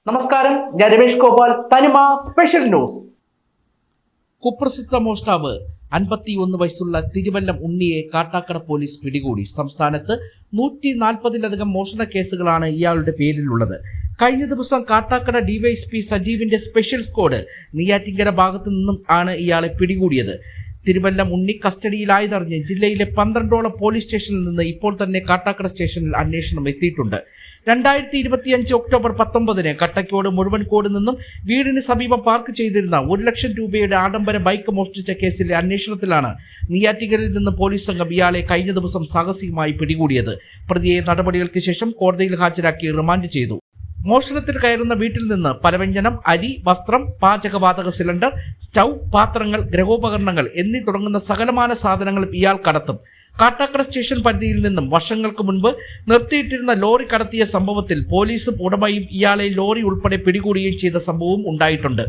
നമസ്കാരം, ഞാൻ രമേഷ് ഗോപാൽ. തനിമ സ്പെഷ്യൽ ന്യൂസ്. കുപ്രസിദ്ധ മോഷ്ടാവ് 51 വയസ്സുള്ള തിരുവല്ലം ഉണ്ണിയെ കാട്ടാക്കട പോലീസ് പിടികൂടി. സംസ്ഥാനത്ത് 140-ലധികം മോഷണ കേസുകളാണ് ഇയാളുടെ പേരിലുള്ളത്. കഴിഞ്ഞ ദിവസം കാട്ടാക്കട ഡിവൈഎസ്പി സജീവിന്റെ സ്പെഷ്യൽ സ്ക്വാഡ് നെയ്യാറ്റിൻകര ഭാഗത്തു നിന്നും ആണ് ഇയാളെ പിടികൂടിയത്. തിരുവല്ലം ഉണ്ണി കസ്റ്റഡിയിലായതറിഞ്ഞ് ജില്ലയിലെ 12ഓളം പോലീസ് സ്റ്റേഷനിൽ നിന്ന് ഇപ്പോൾ തന്നെ കാട്ടാക്കട സ്റ്റേഷനിൽ അന്വേഷണം എത്തിയിട്ടുണ്ട്. 2025 ഒക്ടോബർ 19 കട്ടക്കോട് മുഴുവൻകോട് നിന്നും വീടിന് സമീപം പാർക്ക് ചെയ്തിരുന്ന 1 ലക്ഷം രൂപയുടെ ആഡംബര ബൈക്ക് മോഷ്ടിച്ച കേസിലെ അന്വേഷണത്തിലാണ് നെയ്യാറ്റിൻകരയിൽ നിന്ന് പോലീസ് സംഘം ഇയാളെ കഴിഞ്ഞ ദിവസം സാഹസികമായി പിടികൂടിയത്. പ്രതിയെ നടപടികൾക്ക് ശേഷം കോടതിയിൽ ഹാജരാക്കി റിമാൻഡ് ചെയ്തു. മോഷണത്തിൽ കയറുന്ന വീട്ടിൽ നിന്ന് പലവ്യഞ്ജനം, അരി, വസ്ത്രം, പാചകവാതക സിലിണ്ടർ, സ്റ്റൗ, പാത്രങ്ങൾ, ഗൃഹോപകരണങ്ങൾ എന്നീ തുടങ്ങുന്ന സകലമാന സാധനങ്ങളും ഇയാൾ കടത്തും. കാട്ടാക്കട സ്റ്റേഷൻ പരിധിയിൽ നിന്നും വർഷങ്ങൾക്ക് മുൻപ് നിർത്തിയിട്ടിരുന്ന ലോറി കടത്തിയ സംഭവത്തിൽ പോലീസും ഉടമയും ഇയാളെ ലോറി ഉൾപ്പെടെ പിടികൂടുകയും ചെയ്ത സംഭവവും ഉണ്ടായിട്ടുണ്ട്.